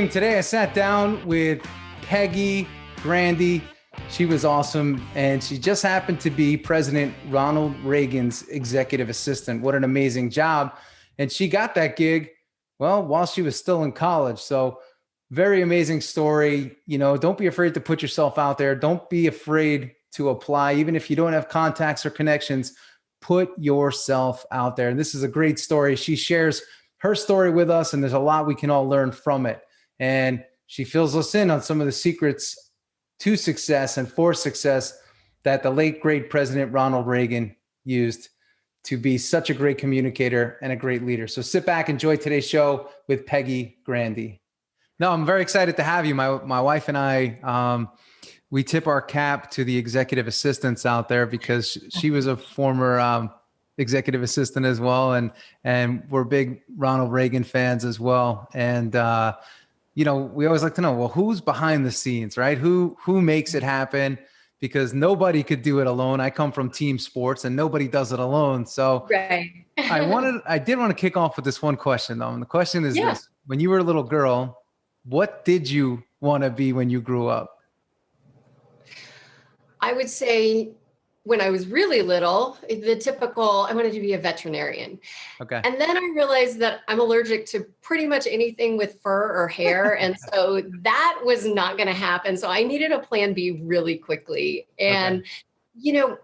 team. Today I sat down with Peggy Grande. She was awesome, and she just happened to be President Ronald Reagan's executive assistant. What an amazing job. And she got that gig, well, while she was still in college. So very amazing story. You know, don't be afraid to put yourself out there. Don't be afraid to apply. Even if you don't have contacts or connections, put yourself out there. And this is a great story. She shares her story with us, and there's a lot we can all learn from it. And she fills us in on some of the secrets to success and for success that the late, great President Ronald Reagan used to be such a great communicator and a great leader. So sit back, enjoy today's show with Peggy Grande. No, I'm very excited to have you. My wife and I, we tip our cap to the executive assistants out there because she was a former executive assistant as well. And we're big Ronald Reagan fans as well. And, you know, we always like to know, well, who's behind the scenes, right? Who makes it happen? Because nobody could do it alone. I come from team sports and nobody does it alone. So right. I did want to kick off with this one question though. And the question is this: when you were a little girl, what did you want to be when you grew up? I would say when I was really little, the typical, I wanted to be a veterinarian. Okay. And then I realized that I'm allergic to pretty much anything with fur or hair. And so that was not going to happen. So I needed a plan B really quickly. And, you know,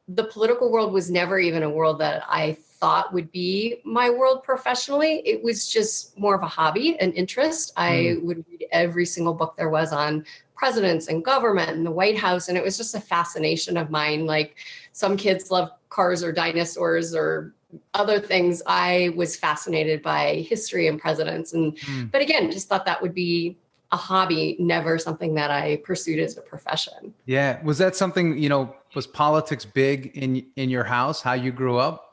the political world was never even a world that I thought would be my world professionally. It was just more of a hobby, an interest. I would read every single book there was on presidents and government and the White House. And it was just a fascination of mine. Like some kids love cars or dinosaurs or other things. I was fascinated by history and presidents. And, but again, just thought that would be a hobby, never something that I pursued as a profession. Yeah. Was that something, you know, was politics big in your house, how you grew up?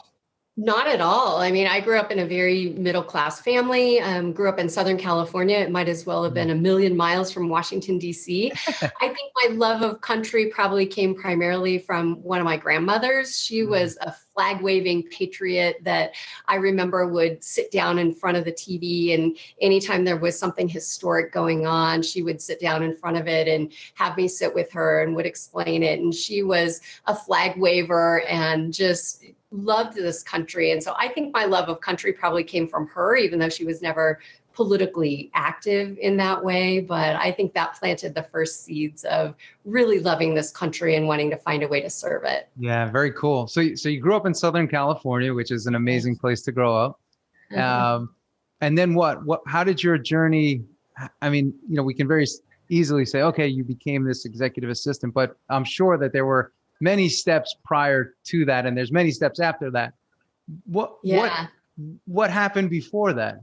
Not at all. I mean, I grew up in a very middle-class family, grew up in Southern California. It might as well have been a million miles from Washington, D.C. I think my love of country probably came primarily from one of my grandmothers. She was a flag-waving patriot that I remember would sit down in front of the TV, and anytime there was something historic going on, she would sit down in front of it and have me sit with her and would explain it. And she was a flag waver and just loved this country. And so I think my love of country probably came from her, even though she was never politically active in that way. But I think that planted the first seeds of really loving this country and wanting to find a way to serve it. Yeah, very cool. So you grew up in Southern California, which is an amazing place to grow up. And then how did your journey, I mean, you know, we can very easily say, okay, you became this executive assistant, but I'm sure that there were many steps prior to that, and there's many steps after that. What happened before that?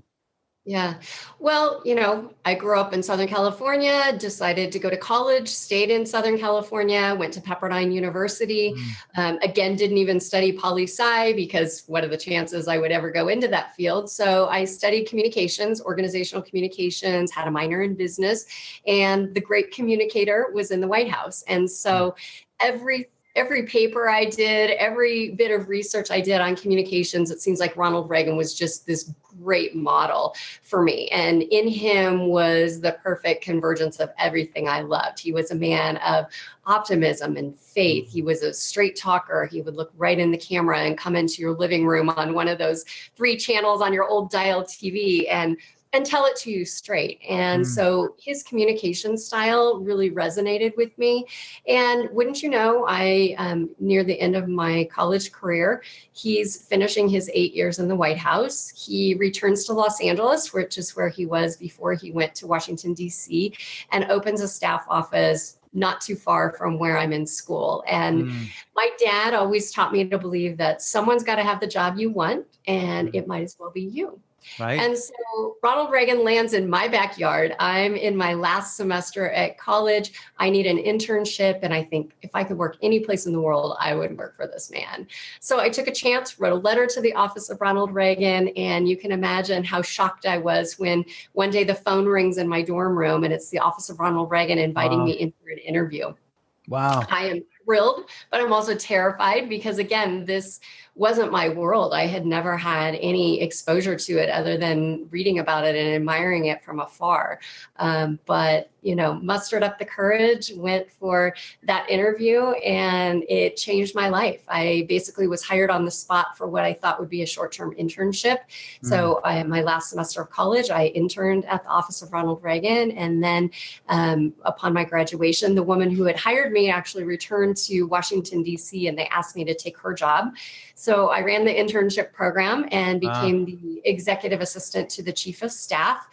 Yeah. Well, you know, I grew up in Southern California, decided to go to college, stayed in Southern California, went to Pepperdine University. Again, didn't even study poli-sci because what are the chances I would ever go into that field? So I studied communications, organizational communications, had a minor in business, and the great communicator was in the White House. And so every paper I did, every bit of research I did on communications, it seems like Ronald Reagan was just this great model for me. And in him was the perfect convergence of everything I loved. He was a man of optimism and faith. He was a straight talker. He would look right in the camera and come into your living room on one of those 3 channels on your old dial TV and tell it to you straight. And so his communication style really resonated with me. And wouldn't you know, I near the end of my college career, he's finishing his 8 years in the White House. He returns to Los Angeles, which is where he was before he went to Washington, D.C., and opens a staff office not too far from where I'm in school. And my dad always taught me to believe that someone's got to have the job you want, and it might as well be you. Right. And so Ronald Reagan lands in my backyard. I'm in my last semester at college. I need an internship. And I think if I could work any place in the world, I would work for this man. So I took a chance, wrote a letter to the office of Ronald Reagan. And you can imagine how shocked I was when one day the phone rings in my dorm room and it's the office of Ronald Reagan inviting me in for an interview. Wow. I am thrilled, but I'm also terrified because, again, this wasn't my world. I had never had any exposure to it other than reading about it and admiring it from afar. But, mustered up the courage, went for that interview, and it changed my life. I basically was hired on the spot for what I thought would be a short-term internship. So my last semester of college, I interned at the office of Ronald Reagan. And then upon my graduation, the woman who had hired me actually returned to Washington, D.C., and they asked me to take her job. So I ran the internship program and became the executive assistant to the chief of staff,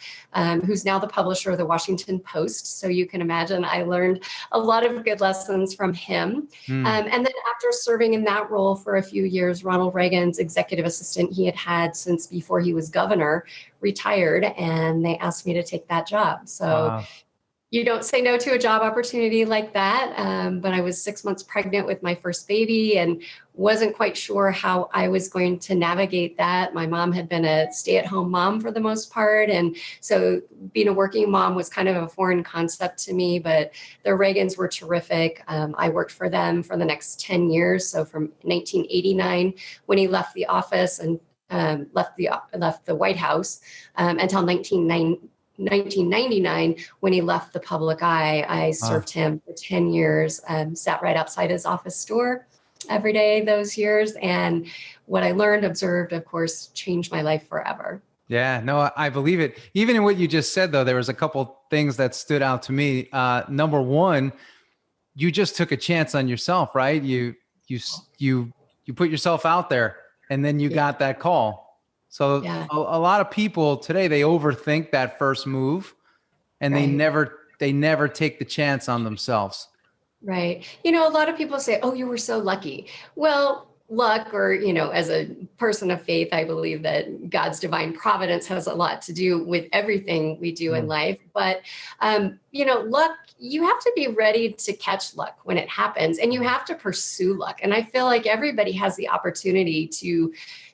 who's now the publisher of the Washington Post. So you can imagine I learned a lot of good lessons from him. And then after serving in that role for a few years, Ronald Reagan's executive assistant he had had since before he was governor retired, and they asked me to take that job. So you don't say no to a job opportunity like that. But I was 6 months pregnant with my first baby and wasn't quite sure how I was going to navigate that. My mom had been a stay-at-home mom for the most part. And so being a working mom was kind of a foreign concept to me, but the Reagans were terrific. I worked for them for the next 10 years. So from 1989, when he left the office and left the White House until 1999, when he left the public eye, I served him for 10 years, sat right outside his office door every day those years. And what I learned, observed, of course, changed my life forever. Yeah, no, I believe it. Even in what you just said, though, there was a couple things that stood out to me. Number one, you just took a chance on yourself, right? You put yourself out there, and then you got that call. So a lot of people today, they overthink that first move, and they never take the chance on themselves. Right. A lot of people say, oh, you were so lucky. Well, luck, or, as a person of faith, I believe that God's divine providence has a lot to do with everything we do in life. But, luck, you have to be ready to catch luck when it happens, and you have to pursue luck. And I feel like everybody has the opportunity to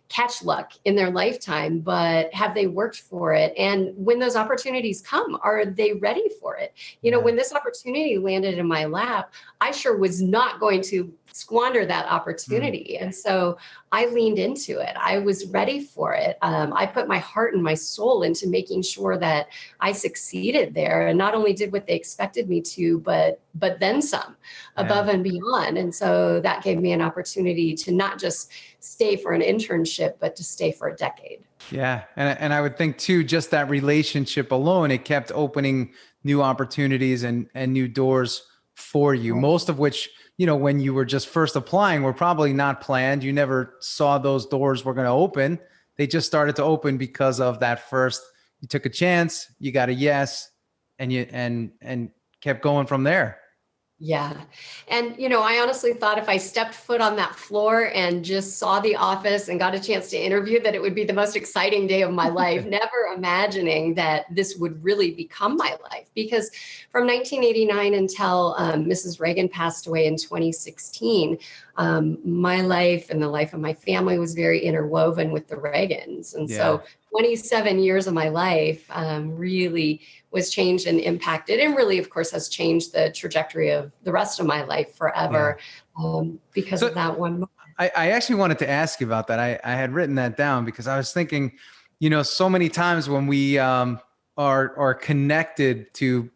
catch luck in their lifetime, but have they worked for it? And when those opportunities come, are they ready for it? When this opportunity landed in my lap, I sure was not going to squander that opportunity. And so I leaned into it. I was ready for it. I put my heart and my soul into making sure that I succeeded there, and not only did what they expected me to, but then some, above and beyond. And so that gave me an opportunity to not just stay for an internship, but to stay for a decade. Yeah. And I would think too, just that relationship alone, it kept opening new opportunities and new doors for you, most of which, when you were just first applying, were probably not planned. You never saw those doors were going to open. They just started to open because of that first, you took a chance, you got a yes, and and kept going from there. Yeah. And, I honestly thought if I stepped foot on that floor and just saw the office and got a chance to interview, that it would be the most exciting day of my life, never imagining that this would really become my life. Because from 1989 until Mrs. Reagan passed away in 2016, my life and the life of my family was very interwoven with the Reagans. And so 27 years of my life really was changed and impacted, and really, of course, has changed the trajectory of the rest of my life forever because of that one moment. I actually wanted to ask you about that. I had written that down because I was thinking, so many times when we are connected to,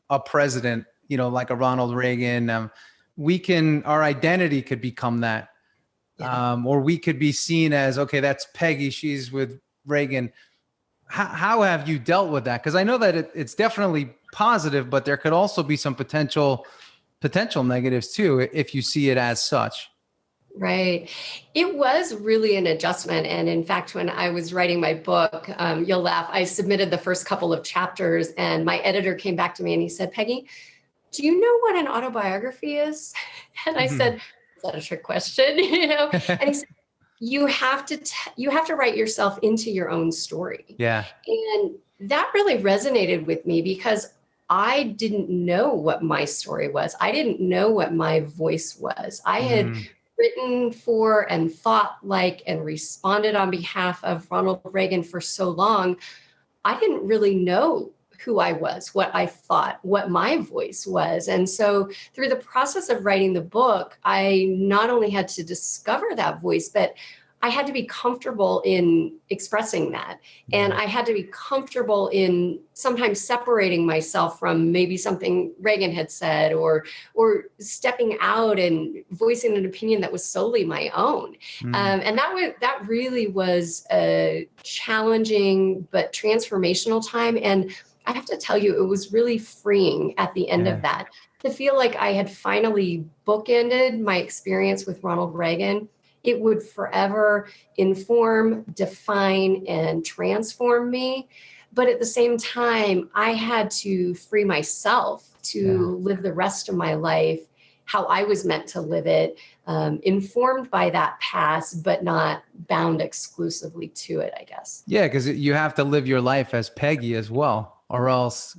a president, like a Ronald Reagan, our identity could become that. Or we could be seen as, okay, that's Peggy, she's with Reagan. How have you dealt with that? Because I know that it's definitely positive, but there could also be some potential negatives too, if you see it as such. Right. It was really an adjustment. And in fact, when I was writing my book, you'll laugh, I submitted the first couple of chapters, and my editor came back to me and he said, Peggy, do you know what an autobiography is? And I said, is that a trick question? And he said, you have to write yourself into your own story. Yeah. And that really resonated with me because I didn't know what my story was. I didn't know what my voice was. I had written for and thought like and responded on behalf of Ronald Reagan for so long. I didn't really know who I was, what I thought, what my voice was. And so through the process of writing the book, I not only had to discover that voice, but I had to be comfortable in expressing that. And I had to be comfortable in sometimes separating myself from maybe something Reagan had said, or stepping out and voicing an opinion that was solely my own. And that really was a challenging but transformational time. And I have to tell you, it was really freeing at the end of that, to feel like I had finally bookended my experience with Ronald Reagan. It would forever inform, define, and transform me. But at the same time, I had to free myself to live the rest of my life how I was meant to live it, informed by that past, but not bound exclusively to it, I guess. Yeah, because you have to live your life as Peggy as well, or else,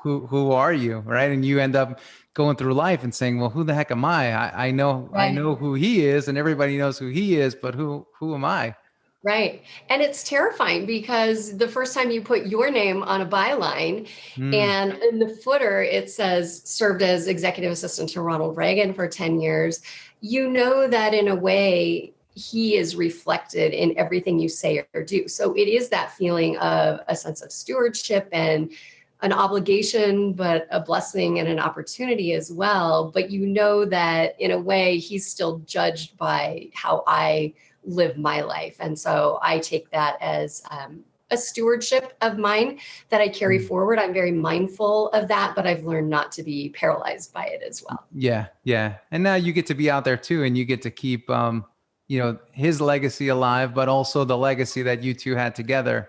who are you, right? And you end up going through life and saying, well, who the heck am I? I know who he is, and everybody knows who he is, but who am I? Right. And it's terrifying, because the first time you put your name on a byline and in the footer, it says served as executive assistant to Ronald Reagan for 10 years, you know that in a way he is reflected in everything you say or do. So it is that feeling of a sense of stewardship and an obligation, but a blessing and an opportunity as well. But you know that in a way he's still judged by how I live my life. And so I take that as a stewardship of mine that I carry forward. I'm very mindful of that, but I've learned not to be paralyzed by it as well. Yeah. Yeah. And now you get to be out there too, and you get to keep, his legacy alive, but also the legacy that you two had together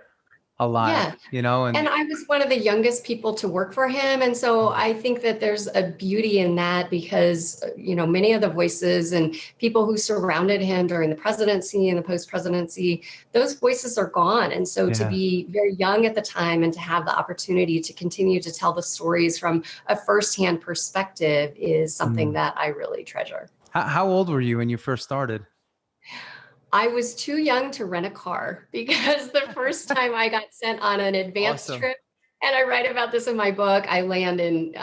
alive, and I was one of the youngest people to work for him. And so I think that there's a beauty in that, because, many of the voices and people who surrounded him during the presidency and the post-presidency, those voices are gone. And so to be very young at the time and to have the opportunity to continue to tell the stories from a firsthand perspective is something that I really treasure. How old were you when you first started? I was too young to rent a car, because the first time I got sent on an advanced trip, and I write about this in my book, I land in,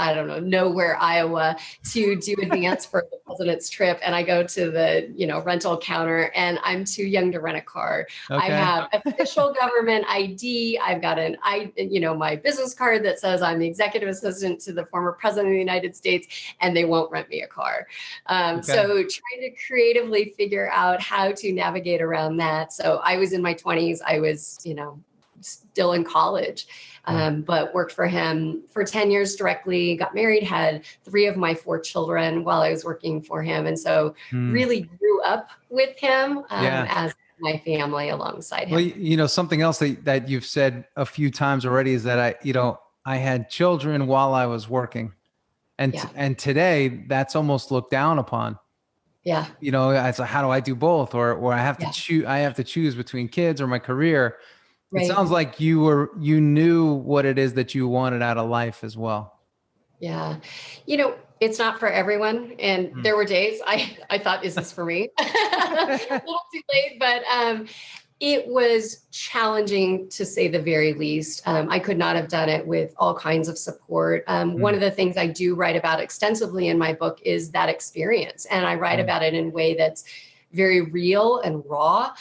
nowhere, Iowa, to do advance for the president's trip. And I go to the, rental counter, and I'm too young to rent a car. Okay. I have official government ID. I've got my business card that says I'm the executive assistant to the former president of the United States, and they won't rent me a car. So trying to creatively figure out how to navigate around that. So I was in my 20s. I was, still in college. But worked for him for 10 years directly, got married, had 3 of my 4 children while I was working for him. And so really grew up with him as my family alongside him. Well, something else that you've said a few times already is that I had children while I was working. And today that's almost looked down upon. Yeah. It's like, how do I do both? Or I have to choose between kids or my career. Right. It sounds like you knew what it is that you wanted out of life as well. Yeah. It's not for everyone. And there were days I thought, is this for me? A little too late, but it was challenging, to say the very least. I could not have done it with all kinds of support. One of the things I do write about extensively in my book is that experience. And I write about it in a way that's very real and raw,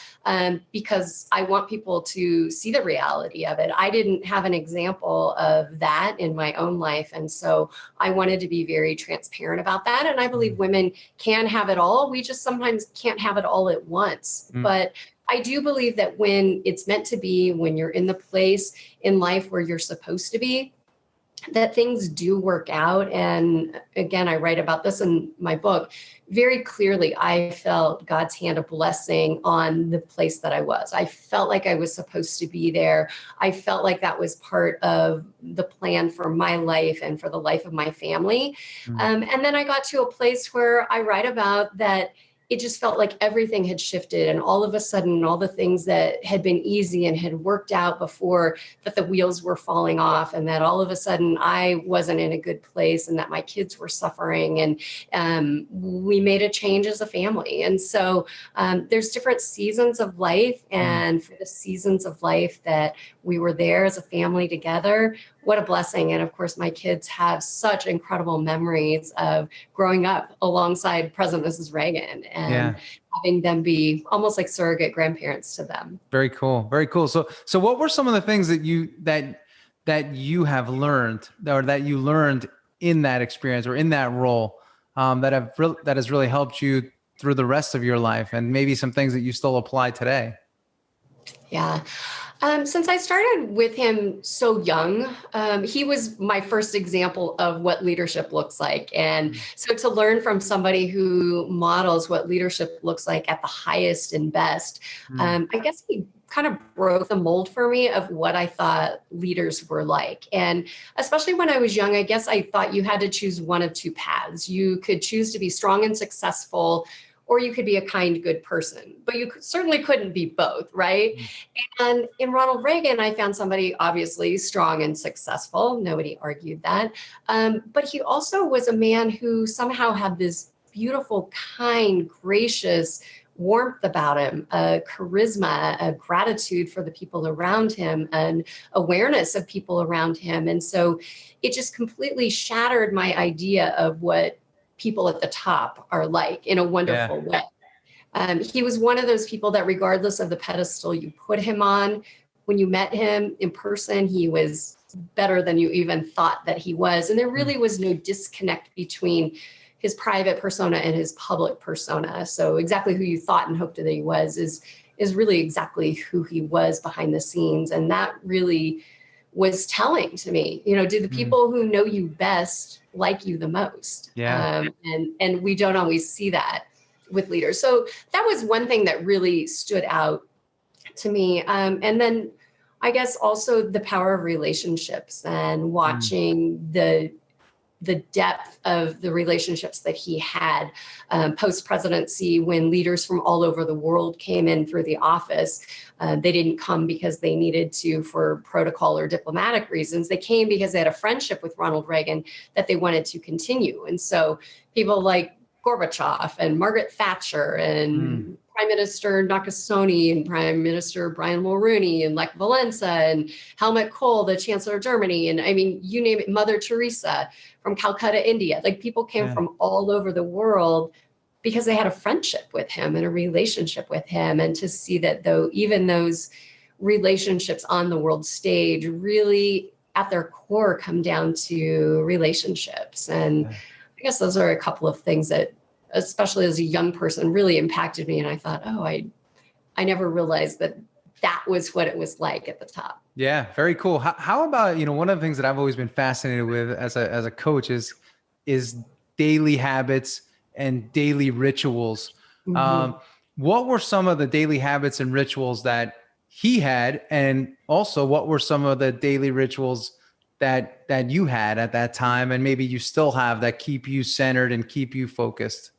because I want people to see the reality of it. I didn't have an example of that in my own life. And so I wanted to be very transparent about that. And I believe women can have it all. We just sometimes can't have it all at once. But I do believe that when it's meant to be, when you're in the place in life where you're supposed to be, that things do work out. And again, I write about this in my book. Very clearly, I felt God's hand of blessing on the place that I was. I felt like I was supposed to be there. I felt like that was part of the plan for my life and for the life of my family. And then I got to a place where I write about that it just felt like everything had shifted, and all of a sudden, all the things that had been easy and had worked out before, that the wheels were falling off, and that all of a sudden I wasn't in a good place, and that my kids were suffering, and we made a change as a family. And so there's different seasons of life, and for the seasons of life that we were there as a family together, what a blessing. And of course, my kids have such incredible memories of growing up alongside President and Mrs. Reagan and Yeah. having them be almost like surrogate grandparents to them. Very cool. Very cool. So what were some of the things that you have learned, or that you learned in that experience or in that role, that has really helped you through the rest of your life, and maybe some things that you still apply today? Yeah. Since I started with him so young, he was my first example of what leadership looks like. And so to learn from somebody who models what leadership looks like at the highest and best, I guess he kind of broke the mold for me of what I thought leaders were like. And especially when I was young, I guess I thought you had to choose one of two paths. You could choose to be strong and successful, or you could be a kind, good person, but you certainly couldn't be both, right? And in Ronald Reagan, I found somebody obviously strong and successful. Nobody argued that. But he also was a man who somehow had this beautiful, kind, gracious warmth about him, a charisma, a gratitude for the people around him, an awareness of people around him. And so it just completely shattered my idea of what people at the top are like in a wonderful way. He was one of those people that regardless of the pedestal you put him on, when you met him in person, he was better than you even thought that he was. And there really was no disconnect between his private persona and his public persona. So exactly who you thought and hoped that he was is really exactly who he was behind the scenes. And that really was telling to me, do the people who know you best like you the most? Yeah. And we don't always see that with leaders. So that was one thing that really stood out to me. And then I guess also the power of relationships and watching the depth of the relationships that he had post-presidency, when leaders from all over the world came in through the office. They didn't come because they needed to for protocol or diplomatic reasons. They came because they had a friendship with Ronald Reagan that they wanted to continue. And so people like Gorbachev and Margaret Thatcher and Prime Minister Nakasone and Prime Minister Brian Mulroney and Lech Walesa and Helmut Kohl, the Chancellor of Germany. And I mean, you name it, Mother Teresa from Calcutta, India. Like people came from all over the world because they had a friendship with him and a relationship with him. And to see that even those relationships on the world stage really at their core come down to relationships. And I guess those are a couple of things that, especially as a young person, really impacted me. And I thought, I never realized that was what it was like at the top. Yeah, very cool. How about, one of the things that I've always been fascinated with as a coach is daily habits and daily rituals. What were some of the daily habits and rituals that he had? And also, what were some of the daily rituals that you had at that time, and maybe you still have, that keep you centered and keep you focused?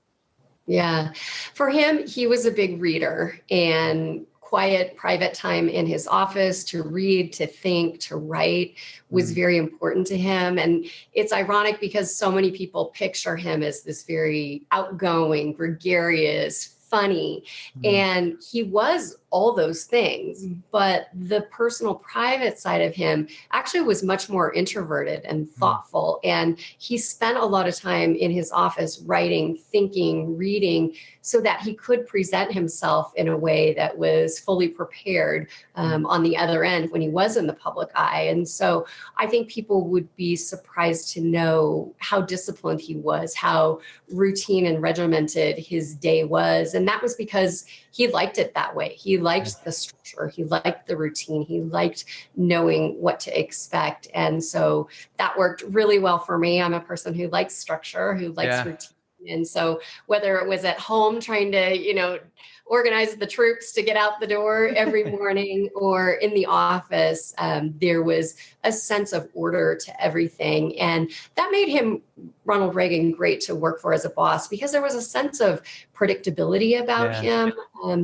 Yeah. For him, he was a big reader, and quiet, private time in his office to read, to think, to write was very important to him. And it's ironic because so many people picture him as this very outgoing, gregarious, funny, and he was all those things, but the personal, private side of him actually was much more introverted and thoughtful. And he spent a lot of time in his office writing, thinking, reading, so that he could present himself in a way that was fully prepared on the other end when he was in the public eye. And so I think people would be surprised to know how disciplined he was, how routine and regimented his day was. And that was because he liked it that way. He liked the structure. He liked the routine. He liked knowing what to expect. And so that worked really well for me. I'm a person who likes structure, who likes routine. And so whether it was at home trying to, organize the troops to get out the door every morning, or in the office, there was a sense of order to everything. And that made Ronald Reagan, great to work for as a boss, because there was a sense of predictability about him.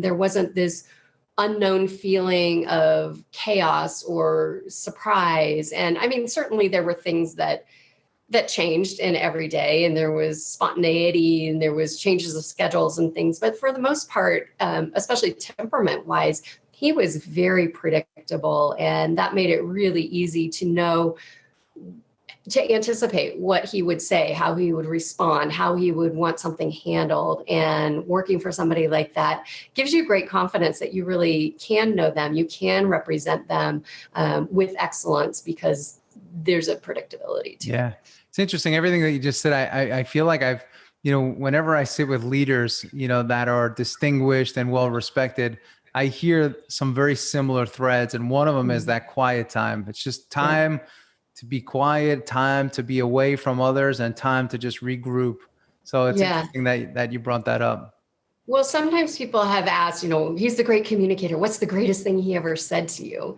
There wasn't this unknown feeling of chaos or surprise. And I mean, certainly there were things that changed in every day, and there was spontaneity, and there was changes of schedules and things. But for the most part, especially temperament wise, he was very predictable. And that made it really easy to know to anticipate what he would say, how he would respond, how he would want something handled. And working for somebody like that gives you great confidence that you really can know them. You can represent them with excellence because there's a predictability to it. Yeah. It's interesting. Everything that you just said, I feel like I've, whenever I sit with leaders, that are distinguished and well-respected, I hear some very similar threads. And one of them is that quiet time. It's just time to be quiet, time to be away from others, and time to just regroup. So it's interesting that you brought that up. Well, sometimes people have asked, he's the great communicator. What's the greatest thing he ever said to you?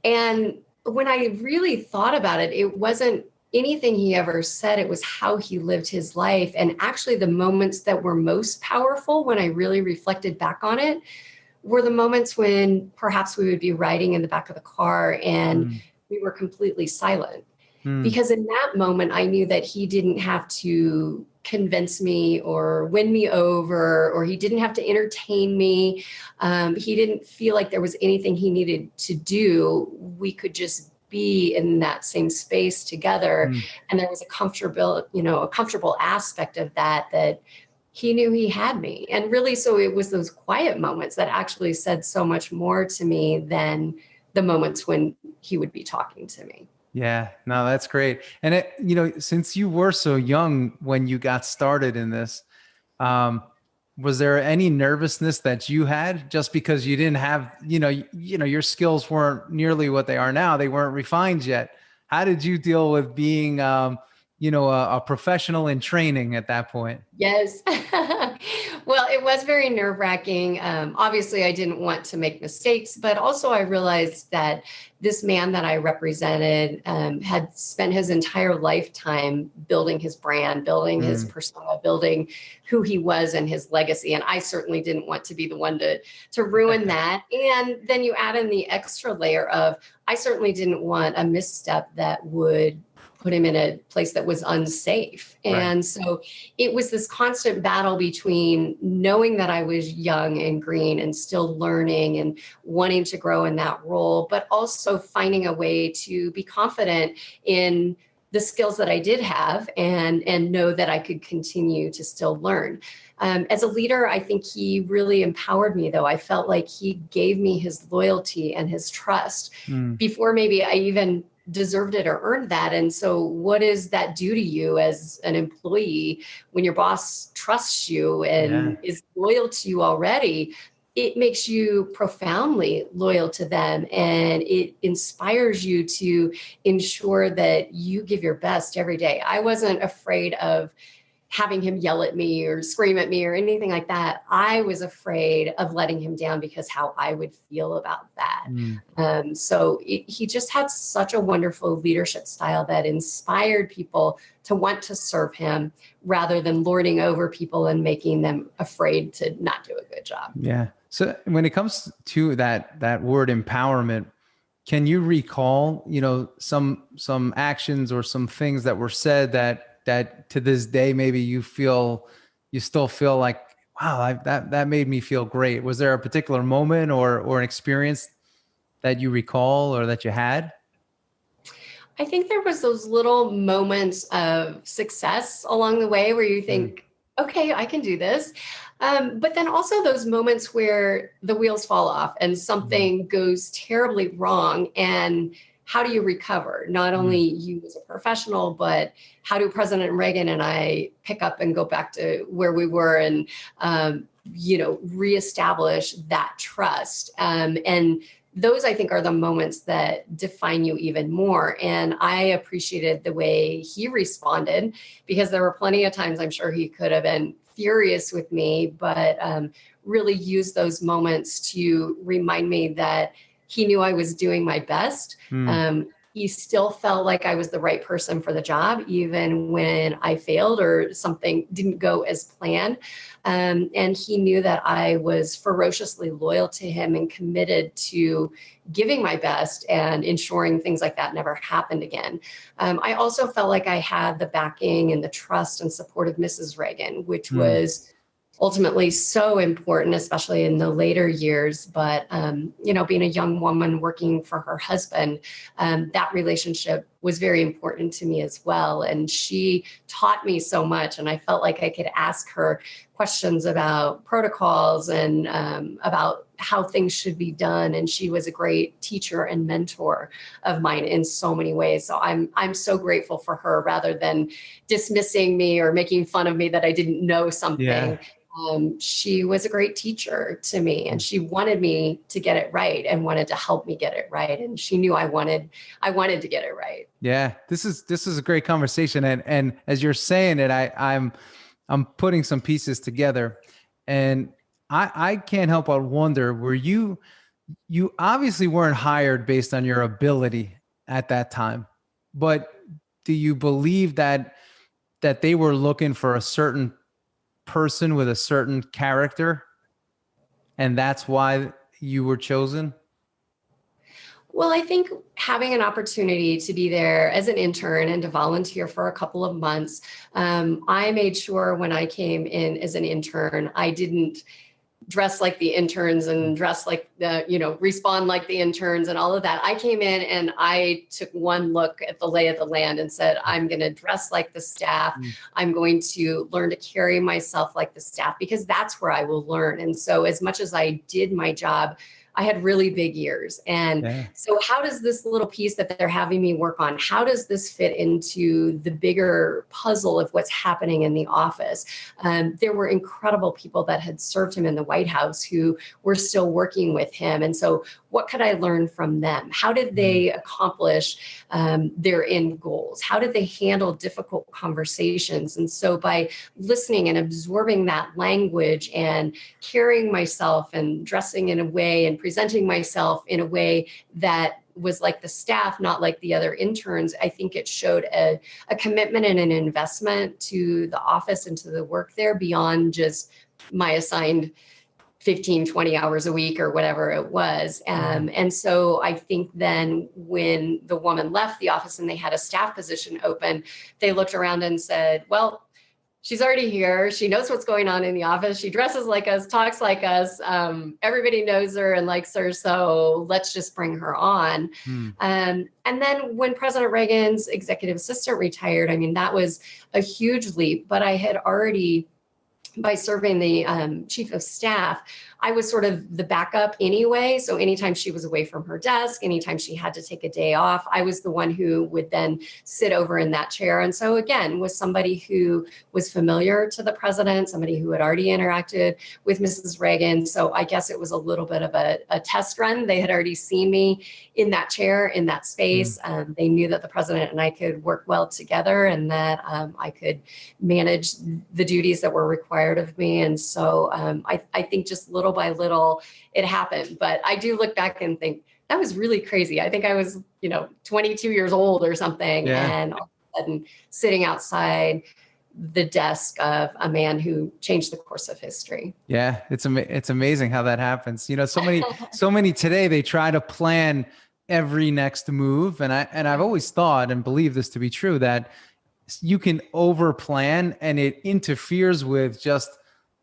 And when I really thought about it, it wasn't anything he ever said. It was how he lived his life. And actually the moments that were most powerful when I really reflected back on it were the moments when perhaps we would be riding in the back of the car and we were completely silent. Because in that moment, I knew that he didn't have to convince me or win me over, or he didn't have to entertain me. He didn't feel like there was anything he needed to do. We could just be in that same space together. And there was a comfortable aspect of that he knew he had me. And really, so it was those quiet moments that actually said so much more to me than the moments when he would be talking to me. Yeah, no, that's great. And since you were so young when you got started in this, was there any nervousness that you had just because you didn't have, your skills weren't nearly what they are now? They weren't refined yet. How did you deal with being, a professional in training at that point? Yes. Well, it was very nerve-wracking. Obviously, I didn't want to make mistakes, but also I realized that this man that I represented had spent his entire lifetime building his brand, building his persona, building who he was and his legacy. And I certainly didn't want to be the one to ruin that. And then you add in the extra layer of, I certainly didn't want a misstep that would put him in a place that was unsafe. And so it was this constant battle between knowing that I was young and green and still learning and wanting to grow in that role, but also finding a way to be confident in the skills that I did have and know that I could continue to still learn. As a leader, I think he really empowered me, though. I felt like he gave me his loyalty and his trust before maybe I even deserved it or earned that. And so what does that do to you as an employee when your boss trusts you and is loyal to you already? It makes you profoundly loyal to them, and it inspires you to ensure that you give your best every day. I wasn't afraid of having him yell at me or scream at me or anything like that. I was afraid of letting him down because how I would feel about that. So he just had such a wonderful leadership style that inspired people to want to serve him rather than lording over people and making them afraid to not do a good job. Yeah. So when it comes to that word empowerment, can you recall, some actions or some things that were said that to this day, maybe you still feel like, wow, that made me feel great. Was there a particular moment or an experience that you recall or that you had? I think there was those little moments of success along the way where you think, okay, I can do this. But then also those moments where the wheels fall off and something goes terribly wrong, and how do you recover? Not only you as a professional, but how do President Reagan and I pick up and go back to where we were and, reestablish that trust? And those, I think, are the moments that define you even more. And I appreciated the way he responded, because there were plenty of times I'm sure he could have been furious with me, but really used those moments to remind me that he knew I was doing my best. He still felt like I was the right person for the job, even when I failed or something didn't go as planned. And he knew that I was ferociously loyal to him and committed to giving my best and ensuring things like that never happened again. I also felt like I had the backing and the trust and support of Mrs. Reagan, which was ultimately so important, especially in the later years. But, being a young woman working for her husband, that relationship was very important to me as well. And she taught me so much. And I felt like I could ask her questions about protocols and about how things should be done. And she was a great teacher and mentor of mine in so many ways. So I'm so grateful for her, rather than dismissing me or making fun of me that I didn't know something. Yeah. She was a great teacher to me, and she wanted me to get it right and wanted to help me get it right. And she knew I wanted to get it right. Yeah, this is a great conversation. And as you're saying it, I'm putting some pieces together, and I can't help but wonder, were you obviously weren't hired based on your ability at that time, but do you believe that they were looking for a certain person with a certain character, and that's why you were chosen? Well, I think having an opportunity to be there as an intern and to volunteer for a couple of months, I made sure when I came in as an intern, I didn't dress like the interns and dress like respond like the interns and all of that. I came in and I took one look at the lay of the land and said, I'm going to dress like the staff. I'm going to learn to carry myself like the staff, because that's where I will learn. And so as much as I did my job, I had really big ears. And so how does this little piece that they're having me work on, how does this fit into the bigger puzzle of what's happening in the office? There were incredible people that had served him in the White House who were still working with him. And so what could I learn from them? How did they accomplish their end goals? How did they handle difficult conversations? And so by listening and absorbing that language and carrying myself and dressing in a way and presenting myself in a way that was like the staff, not like the other interns, I think it showed a commitment and an investment to the office and to the work there beyond just my assigned 15, 20 hours a week or whatever it was. And so I think then when the woman left the office and they had a staff position open, they looked around and said, well, she's already here. She knows what's going on in the office. She dresses like us, talks like us. Everybody knows her and likes her. So let's just bring her on. And then when President Reagan's executive assistant retired, I mean, that was a huge leap, but I had already, by serving the chief of staff, I was sort of the backup anyway. So anytime she was away from her desk, anytime she had to take a day off, I was the one who would then sit over in that chair. And so again, was somebody who was familiar to the president, somebody who had already interacted with Mrs. Reagan. So I guess it was a little bit of a test run. They had already seen me in that chair, in that space. They knew that the president and I could work well together, and that I could manage the duties that were required of me. And so I think just little by little it happened. But I do look back and think that was really crazy. I think I was, 22 years old or something. And all of a sudden sitting outside the desk of a man who changed the course of history. Yeah. It's amazing how that happens. So many today, they try to plan every next move. And I've always thought and believe this to be true, that you can over plan and it interferes with just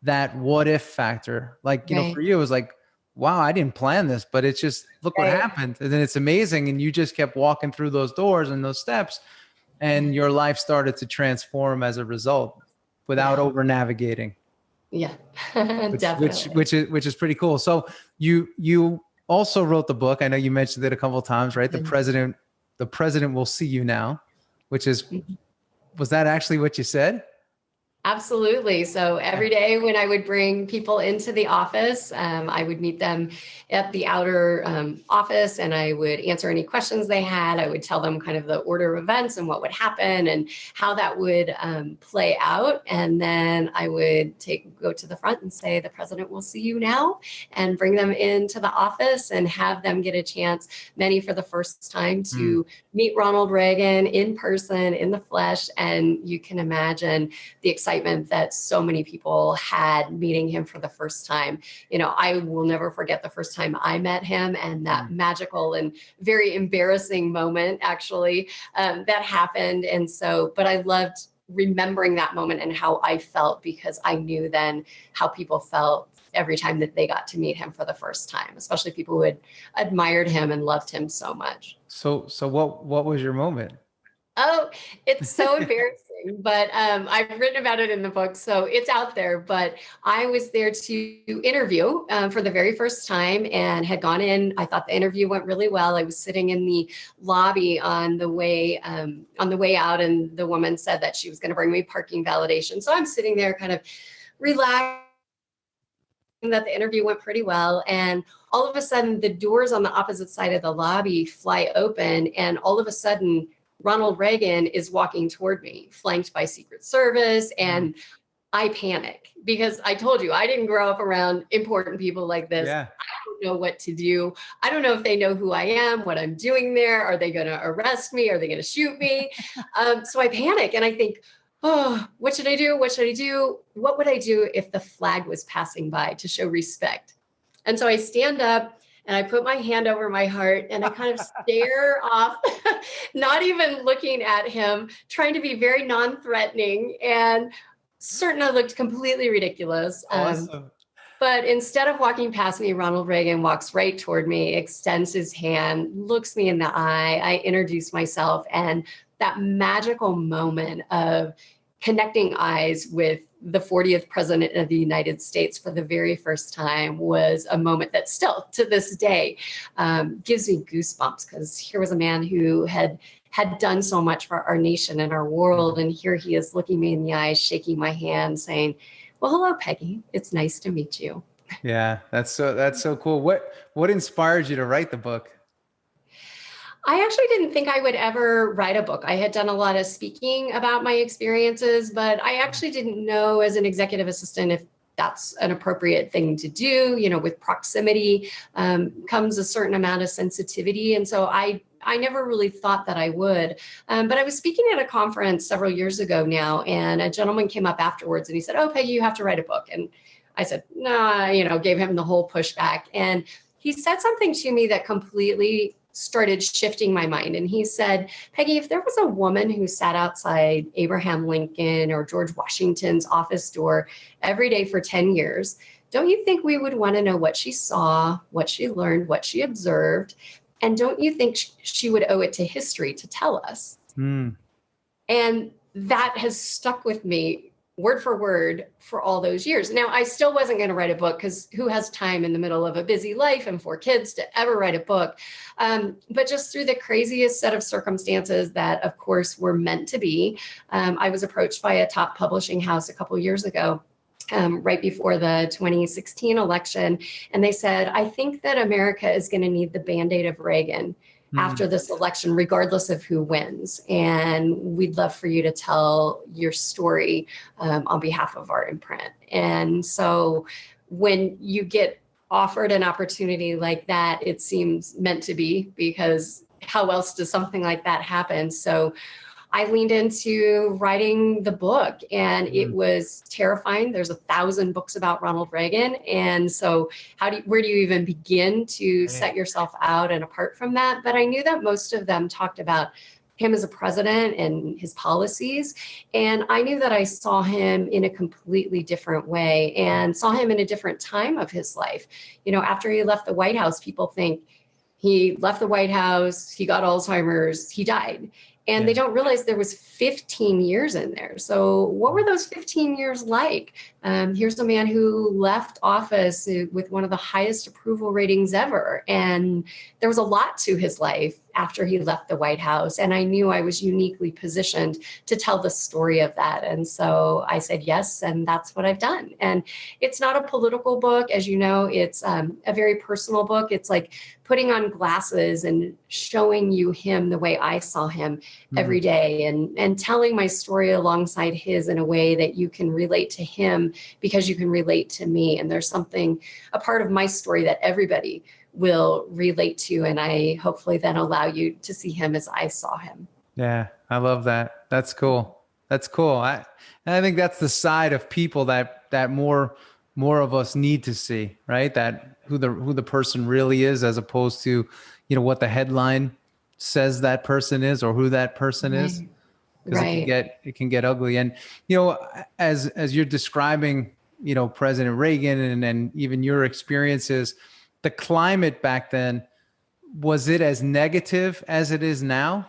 that what if factor. Like, for you, it was like, wow, I didn't plan this, but it's just, look what happened. And then it's amazing. And you just kept walking through those doors and those steps, and your life started to transform as a result without over navigating. Yeah, definitely. Which is pretty cool. So you also wrote the book. I know you mentioned it a couple of times, right? The president will see you now, which is, was that actually what you said? Absolutely. So every day when I would bring people into the office, I would meet them at the outer office, and I would answer any questions they had. I would tell them kind of the order of events and what would happen and how that would play out. And then I would go to the front and say, the president will see you now, and bring them into the office and have them get a chance, many for the first time, to meet Ronald Reagan in person, in the flesh. And you can imagine the excitement that so many people had meeting him for the first time. I will never forget the first time I met him, and that magical and very embarrassing moment, actually, that happened. And so, but I loved remembering that moment and how I felt, because I knew then how people felt every time that they got to meet him for the first time, especially people who had admired him and loved him so much. So what was your moment? Oh, it's so embarrassing, but I've written about it in the book, so it's out there. But I was there to interview for the very first time and had gone in. I thought the interview went really well. I was sitting in the lobby on the way out, and the woman said that she was going to bring me parking validation. So I'm sitting there, kind of relaxed, that the interview went pretty well. And all of a sudden, the doors on the opposite side of the lobby fly open, and all of a sudden, Ronald Reagan is walking toward me, flanked by Secret Service. And I panic because I told you I didn't grow up around important people like this. Yeah. I don't know what to do. I don't know if they know who I am, what I'm doing there. Are they going to arrest me? Are they going to shoot me? So I panic and I think, oh, what should I do? What should I do? What would I do if the flag was passing by to show respect? And so I stand up and I put my hand over my heart and I kind of stare off, not even looking at him, trying to be very non-threatening, and certain I looked completely ridiculous. Awesome. But instead of walking past me, Ronald Reagan walks right toward me, extends his hand, looks me in the eye. I introduce myself, and that magical moment of connecting eyes with the 40th president of the United States for the very first time was a moment that still to this day gives me goosebumps, because here was a man who had done so much for our nation and our world. And here he is looking me in the eyes, shaking my hand, saying, well, hello, Peggy. It's nice to meet you. Yeah, that's so cool. What inspired you to write the book? I actually didn't think I would ever write a book. I had done a lot of speaking about my experiences, but I actually didn't know as an executive assistant if that's an appropriate thing to do. You know, with proximity comes a certain amount of sensitivity. And so I never really thought that I would. But I was speaking at a conference several years ago now, and a gentleman came up afterwards and he said, oh, Peggy, you have to write a book. And I said, nah, gave him the whole pushback. And he said something to me that completely started shifting my mind. And he said, Peggy, if there was a woman who sat outside Abraham Lincoln or George Washington's office door every day for 10 years, don't you think we would want to know what she saw, what she learned, what she observed? And don't you think she would owe it to history to tell us? And that has stuck with me word for word for all those years. Now, I still wasn't going to write a book, because who has time in the middle of a busy life and 4 kids to ever write a book? But just through the craziest set of circumstances that, of course, were meant to be, I was approached by a top publishing house a couple of years ago, right before the 2016 election. And they said, I think that America is going to need the Band-Aid of Reagan after this election, regardless of who wins. And we'd love for you to tell your story on behalf of our imprint. And so when you get offered an opportunity like that, it seems meant to be, because how else does something like that happen? So I leaned into writing the book, and it was terrifying. There's 1,000 books about Ronald Reagan. And so where do you even begin to set yourself out and apart from that? But I knew that most of them talked about him as a president and his policies. And I knew that I saw him in a completely different way, and saw him in a different time of his life. After he left the White House, people think he left the White House, he got Alzheimer's, he died. And they don't realize there was 15 years in there. So what were those 15 years like? Here's a man who left office with one of the highest approval ratings ever. And there was a lot to his life after he left the White House. And I knew I was uniquely positioned to tell the story of that. And so I said yes, and that's what I've done. And it's not a political book. As you know, it's a very personal book. It's like putting on glasses and showing you him the way I saw him every day, and telling my story alongside his in a way that you can relate to him because you can relate to me. And there's a part of my story that everybody will relate to. And I hopefully then allow you to see him as I saw him. Yeah, I love that. That's cool. That's cool. I think that's the side of people that more of us need to see, right? That who the person really is, as opposed to, what the headline says that person is or who that person is. Because it can get ugly. And, as you're describing, President Reagan and even your experiences, the climate back then, was it as negative as it is now?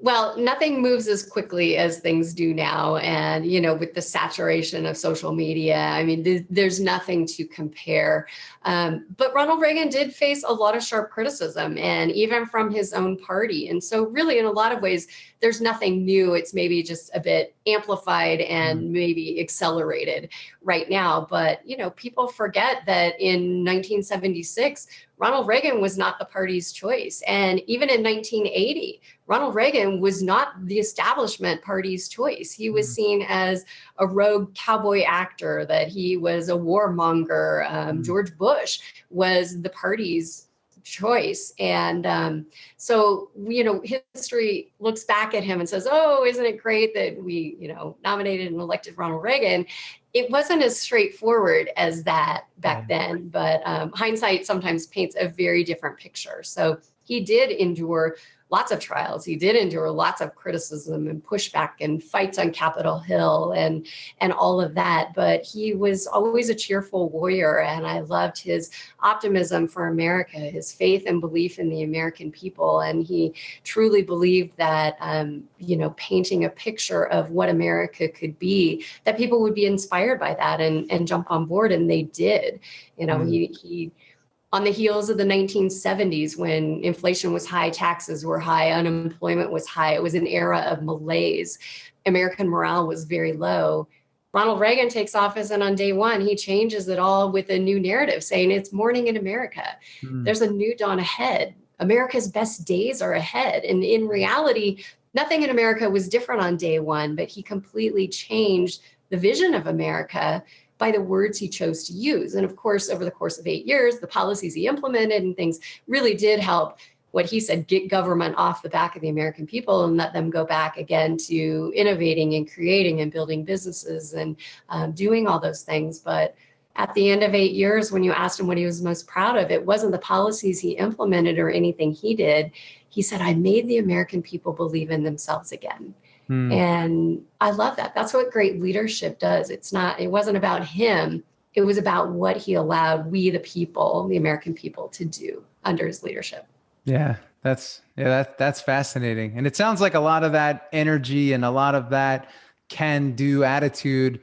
Well, nothing moves as quickly as things do now. And, with the saturation of social media, I mean, there's nothing to compare. But Ronald Reagan did face a lot of sharp criticism, and even from his own party. And so really, in a lot of ways, there's nothing new. It's maybe just a bit amplified and maybe accelerated right now. But, people forget that in 1976, Ronald Reagan was not the party's choice. And even in 1980, Ronald Reagan was not the establishment party's choice. He was seen as a rogue cowboy actor, that he was a warmonger. George Bush was the party's choice. And so, history looks back at him and says, oh, isn't it great that we, nominated and elected Ronald Reagan? It wasn't as straightforward as that back then, but hindsight sometimes paints a very different picture. So he did endure lots of trials. He did endure lots of criticism and pushback and fights on Capitol Hill and all of that. But he was always a cheerful warrior. And I loved his optimism for America, his faith and belief in the American people. And he truly believed that, painting a picture of what America could be, that people would be inspired by that and jump on board. And they did. He on the heels of the 1970s, when inflation was high, taxes were high, unemployment was high, it was an era of malaise. American morale was very low. Ronald Reagan takes office, and on day one, he changes it all with a new narrative saying it's morning in America. There's a new dawn ahead. America's best days are ahead. And in reality, nothing in America was different on day one, but he completely changed the vision of America by the words he chose to use. And of course, over the course of 8 years, the policies he implemented and things really did help, what he said, get government off the back of the American people and let them go back again to innovating and creating and building businesses and doing all those things. But at the end of 8 years, when you asked him what he was most proud of, it wasn't the policies he implemented or anything he did. He said, I made the American people believe in themselves again. And I love that. That's what great leadership does. It wasn't about him. It was about what he allowed we, the people, the American people, to do under his leadership. That's fascinating. And it sounds like a lot of that energy and a lot of that can-do attitude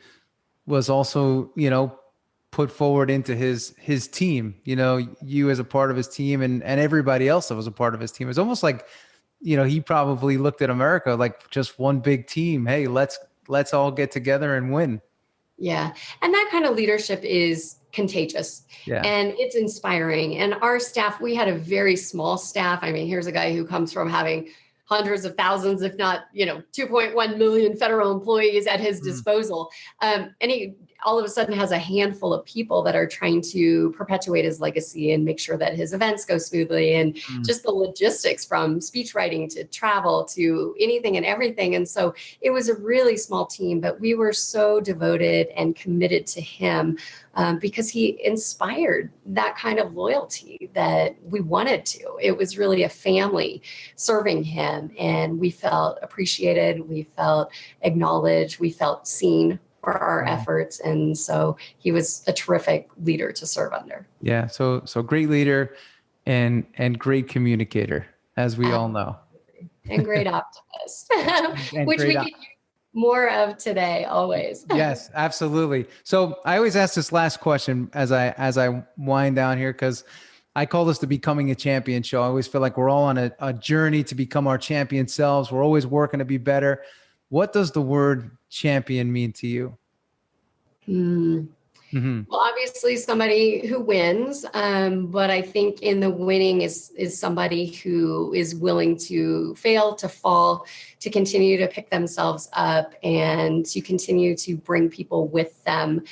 was also, put forward into his team, you as a part of his team and everybody else that was a part of his team. It's almost like, he probably looked at America like just one big team. Hey, let's all get together and win. Yeah. And that kind of leadership is contagious and it's inspiring. And our staff, we had a very small staff. I mean, here's a guy who comes from having hundreds of thousands, if not, 2.1 million federal employees at his disposal. And he all of a sudden has a handful of people that are trying to perpetuate his legacy and make sure that his events go smoothly and just the logistics from speech writing to travel to anything and everything. And so it was a really small team, but we were so devoted and committed to him because he inspired that kind of loyalty that we wanted to. It was really a family serving him, and we felt appreciated, we felt acknowledged, we felt seen for our efforts. And so he was a terrific leader to serve under. Yeah. So great leader and great communicator, as we all know. And great optimist, which we could use more of today, always. Yes, absolutely. So I always ask this last question as I wind down here, because I call this the Becoming a Champion show. I always feel like we're all on a journey to become our champion selves. We're always working to be better. What does the word champion mean to you? Well, obviously somebody who wins, but I think in the winning is somebody who is willing to fail, to fall, to continue to pick themselves up, and to continue to bring people with them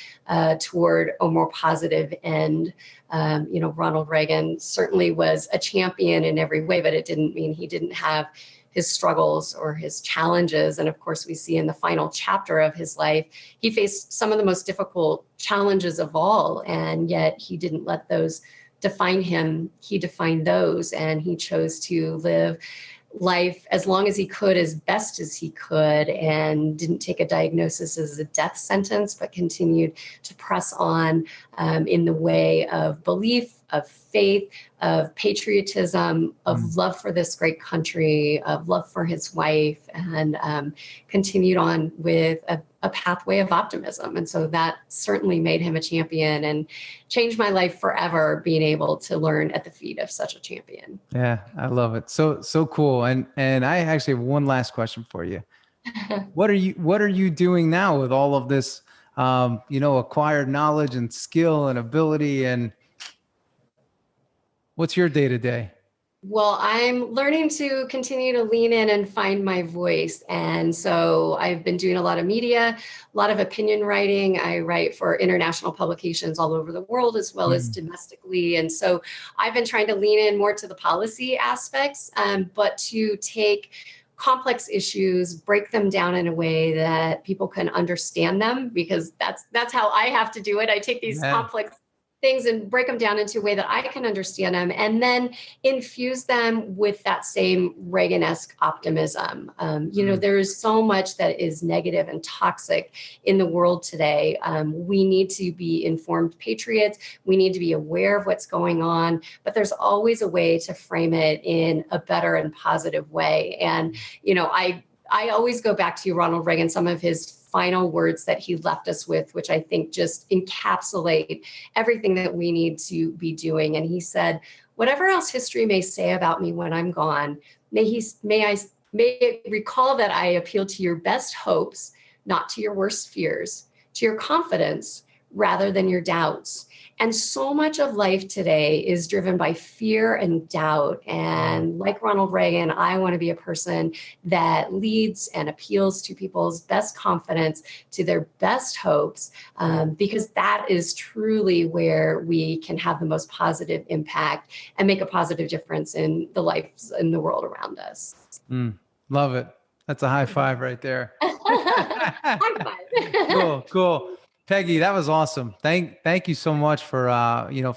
toward a more positive end. Ronald Reagan certainly was a champion in every way, but it didn't mean he didn't have his struggles or his challenges. And of course, we see in the final chapter of his life, he faced some of the most difficult challenges of all. And yet he didn't let those define him. He defined those, and he chose to live life as long as he could, as best as he could, and didn't take a diagnosis as a death sentence, but continued to press on in the way of belief, of faith, of patriotism, of love for this great country, of love for his wife, and continued on with a pathway of optimism. And so that certainly made him a champion and changed my life forever, being able to learn at the feet of such a champion. Yeah, I love it. So cool. And I actually have one last question for you. What are you doing now with all of this, acquired knowledge and skill and ability, and what's your day to day? Well, I'm learning to continue to lean in and find my voice. And so I've been doing a lot of media, a lot of opinion writing. I write for international publications all over the world, as well as domestically. And so I've been trying to lean in more to the policy aspects, but to take complex issues, break them down in a way that people can understand them, because that's how I have to do it. I take these complex things and break them down into a way that I can understand them, and then infuse them with that same Reagan-esque optimism. There is so much that is negative and toxic in the world today. We need to be informed patriots. We need to be aware of what's going on, but there's always a way to frame it in a better and positive way. And, I always go back to Ronald Reagan, some of his final words that he left us with, which I think just encapsulate everything that we need to be doing. And he said, "Whatever else history may say about me when I'm gone, may it recall that I appeal to your best hopes, not to your worst fears, to your confidence rather than your doubts." And so much of life today is driven by fear and doubt. And like Ronald Reagan, I want to be a person that leads and appeals to people's best confidence, to their best hopes, because that is truly where we can have the most positive impact and make a positive difference in the lives in the world around us. Love it. That's a high five right there. High five. Cool. Peggy, that was awesome. Thank you so much for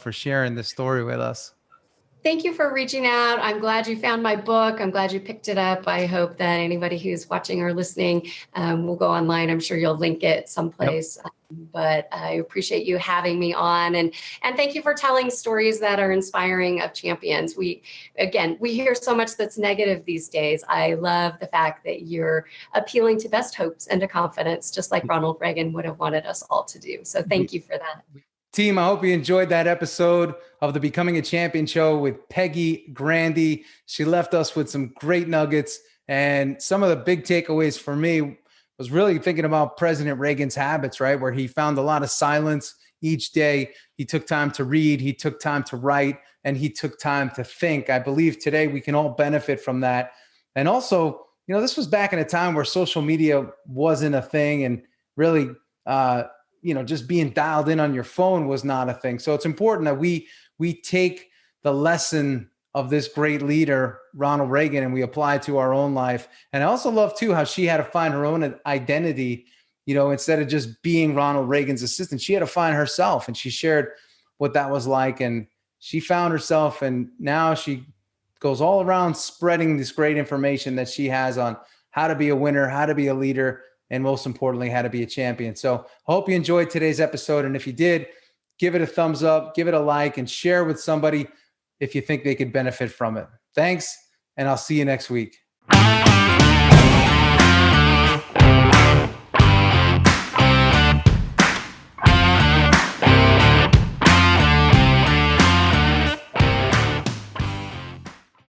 for sharing this story with us. Thank you for reaching out. I'm glad you found my book. I'm glad you picked it up. I hope that anybody who's watching or listening will go online. I'm sure you'll link it someplace. Yep. But I appreciate you having me on, and thank you for telling stories that are inspiring of champions. We hear so much that's negative these days. I love the fact that you're appealing to best hopes and to confidence, just like Ronald Reagan would have wanted us all to do. So thank you for that. Team, I hope you enjoyed that episode of the Becoming a Champion show with Peggy Grande. She left us with some great nuggets, and some of the big takeaways for me was really thinking about President Reagan's habits, right? Where he found a lot of silence each day. He took time to read, he took time to write, and he took time to think. I believe today we can all benefit from that. And also, this was back in a time where social media wasn't a thing, and really, just being dialed in on your phone was not a thing. So it's important that we take the lesson of this great leader, Ronald Reagan, and we apply it to our own life. And I also love too how she had to find her own identity, instead of just being Ronald Reagan's assistant. She had to find herself, and she shared what that was like, and she found herself, and now she goes all around spreading this great information that she has on how to be a winner, how to be a leader, and most importantly, how to be a champion. So I hope you enjoyed today's episode. And if you did, give it a thumbs up, give it a like, and share with somebody if you think they could benefit from it. Thanks, and I'll see you next week.